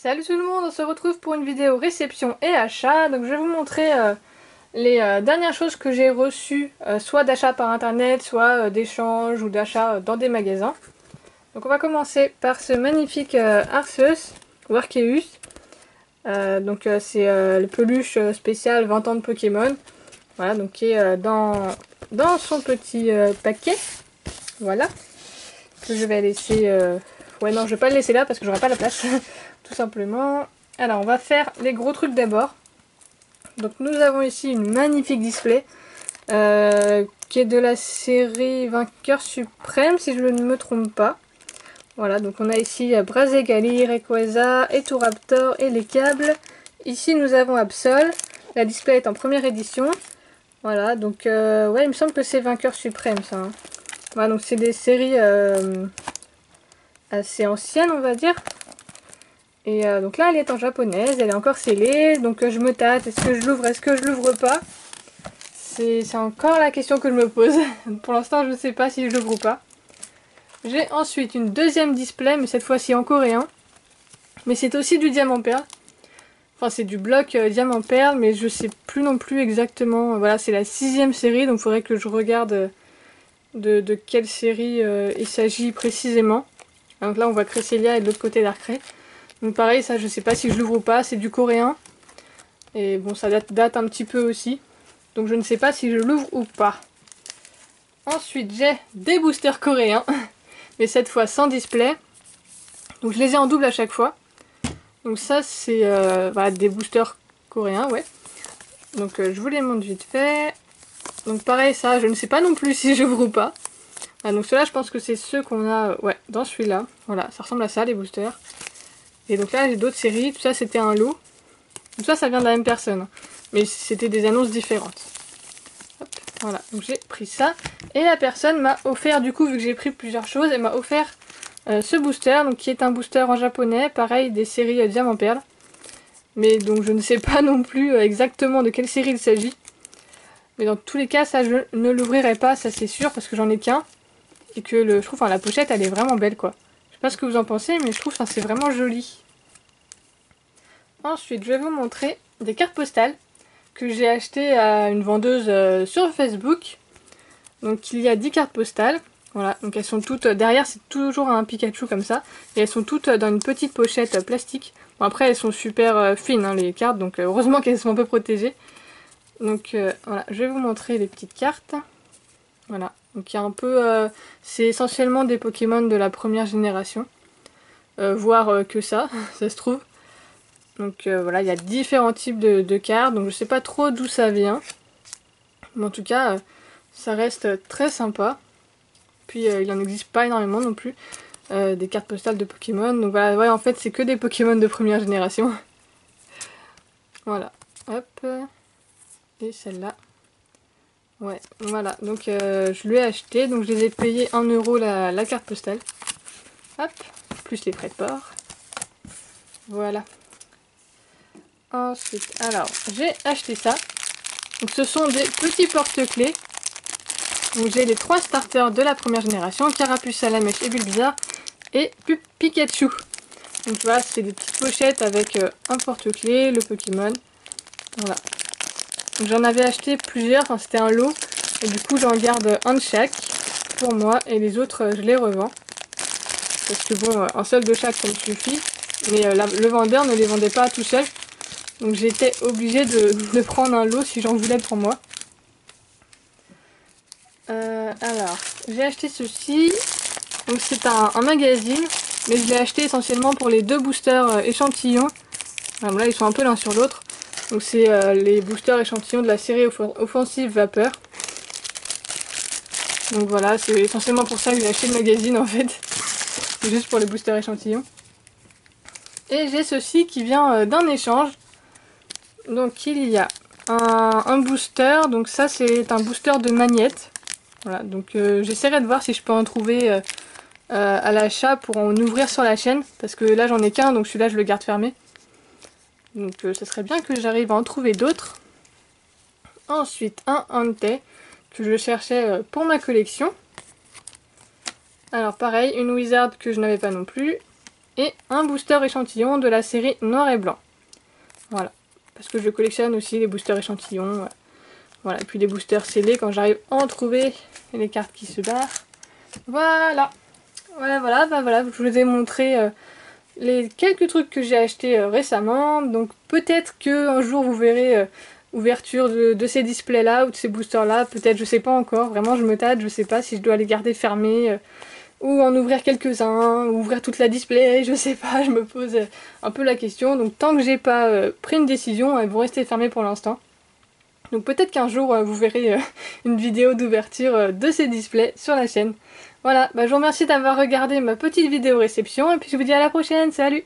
Salut tout le monde, on se retrouve pour une vidéo réception et achat. Donc je vais vous montrer les dernières choses que j'ai reçues, soit d'achat par internet, soit d'échange ou d'achat dans des magasins. Donc on va commencer par ce magnifique Arceus ou Arceus. C'est le peluche spécial 20 ans de Pokémon. Voilà, donc qui est dans son petit paquet. Voilà. Que je vais laisser... Ouais non, je vais pas le laisser là parce que j'aurai pas la place. Tout simplement. Alors on va faire les gros trucs d'abord. Donc nous avons ici une magnifique display qui est de la série Vainqueur Suprême si je ne me trompe pas. Voilà, donc on a ici Brazegali, Rayquaza, Eturaptor et les câbles. Ici nous avons Absol. La display est en première édition. Voilà, donc ouais, il me semble que c'est Vainqueur Suprême ça. Hein. Voilà, donc c'est des séries assez anciennes on va dire. Et donc là elle est en japonaise, elle est encore scellée, donc je me tâte, est-ce que je l'ouvre, est-ce que je l'ouvre pas? C'est encore la question que je me pose. Pour l'instant je ne sais pas si je l'ouvre ou pas. J'ai ensuite une deuxième display, mais cette fois-ci en coréen. Mais c'est aussi du diamant perle. Enfin c'est du bloc diamant perle, mais je sais plus non plus exactement. Voilà, c'est la 6e série, donc il faudrait que je regarde de quelle série il s'agit précisément. Donc là on voit Cresselia et de l'autre côté Darkrai. Donc pareil, ça je sais pas si je l'ouvre ou pas, c'est du coréen. Et bon, ça date un petit peu aussi. Donc je ne sais pas si je l'ouvre ou pas. Ensuite, j'ai des boosters coréens. Mais cette fois sans display. Donc je les ai en double à chaque fois. Donc ça c'est voilà, des boosters coréens, ouais. Donc je vous les montre vite fait. Donc pareil, ça je ne sais pas non plus si j'ouvre ou pas. Ah, donc ceux-là je pense que c'est ceux qu'on a ouais, dans celui-là. Voilà, ça ressemble à ça les boosters. Et donc là j'ai d'autres séries, tout ça c'était un lot. Tout ça, ça vient de la même personne. Mais c'était des annonces différentes. Hop, voilà, donc j'ai pris ça. Et la personne m'a offert, du coup, vu que j'ai pris plusieurs choses, elle m'a offert ce booster, donc qui est un booster en japonais, pareil, des séries Diamant Perle. Mais donc je ne sais pas non plus exactement de quelle série il s'agit. Mais dans tous les cas, ça je ne l'ouvrirai pas, ça c'est sûr, parce que j'en ai qu'un. Et que je trouve, enfin, la pochette, elle est vraiment belle, quoi. Je sais pas ce que vous en pensez, mais je trouve que c'est vraiment joli. Ensuite, je vais vous montrer des cartes postales que j'ai achetées à une vendeuse sur Facebook. Donc il y a 10 cartes postales. Voilà, donc elles sont toutes derrière, c'est toujours un Pikachu comme ça. Et elles sont toutes dans une petite pochette plastique. Bon après elles sont super fines hein, les cartes, donc heureusement qu'elles sont un peu protégées. Donc voilà, je vais vous montrer les petites cartes. Voilà, donc il y a un peu... c'est essentiellement des Pokémon de la première génération. Voire que ça se trouve. Donc voilà, il y a différents types de cartes, donc je sais pas trop d'où ça vient. Mais en tout cas, ça reste très sympa. Puis il en existe pas énormément non plus, des cartes postales de Pokémon. Donc voilà, ouais, en fait c'est que des Pokémon de première génération. Voilà, hop. Et celle-là. Ouais, voilà, donc je lui ai acheté, donc je les ai payés 1 € la carte postale. Hop, plus les frais de port. Voilà. Ensuite, alors, j'ai acheté ça. Donc ce sont des petits porte-clés. Donc j'ai les 3 starters de la première génération, Carapuce, Salamèche et Bulbizarre, et Pikachu. Donc voilà, c'est des petites pochettes avec un porte-clés, le Pokémon. Voilà. J'en avais acheté plusieurs, enfin c'était un lot, et du coup j'en garde un de chaque pour moi, et les autres je les revends. Parce que bon, un seul de chaque ça me suffit, mais le vendeur ne les vendait pas tout seul. Donc j'étais obligée de prendre un lot si j'en voulais pour moi. Alors, j'ai acheté ceci. Donc c'est un magazine, mais je l'ai acheté essentiellement pour les 2 boosters échantillons. Alors là ils sont un peu l'un sur l'autre. Donc c'est les boosters échantillons de la série Offensive Vapeur. Donc voilà, c'est essentiellement pour ça que j'ai acheté le magazine en fait. C'est juste pour les boosters échantillons. Et j'ai ceci qui vient d'un échange. Donc il y a un booster, donc ça c'est un booster de magnète. Voilà, donc j'essaierai de voir si je peux en trouver à l'achat pour en ouvrir sur la chaîne. Parce que là j'en ai qu'un, donc celui-là je le garde fermé. Donc ça serait bien que j'arrive à en trouver d'autres. Ensuite un Entei que je cherchais pour ma collection. Alors pareil, une Wizard que je n'avais pas non plus. et un booster échantillon de la série noir et blanc. Voilà, parce que je collectionne aussi les boosters échantillons. Voilà, et puis les boosters scellés quand j'arrive à en trouver, et les cartes qui se barrent. Voilà, voilà, je vous ai montré les quelques trucs que j'ai achetés récemment. Donc peut-être qu'un jour vous verrez ouverture de ces displays là ou de ces boosters là, peut-être, je sais pas encore, vraiment je me tâte, je sais pas si je dois les garder fermés ou en ouvrir quelques-uns, ou ouvrir toute la display, je sais pas, je me pose un peu la question. Donc tant que j'ai pas pris une décision, elles vont rester fermées pour l'instant. Donc peut-être qu'un jour vous verrez une vidéo d'ouverture de ces displays sur la chaîne. Voilà, je vous remercie d'avoir regardé ma petite vidéo réception et puis je vous dis à la prochaine, salut!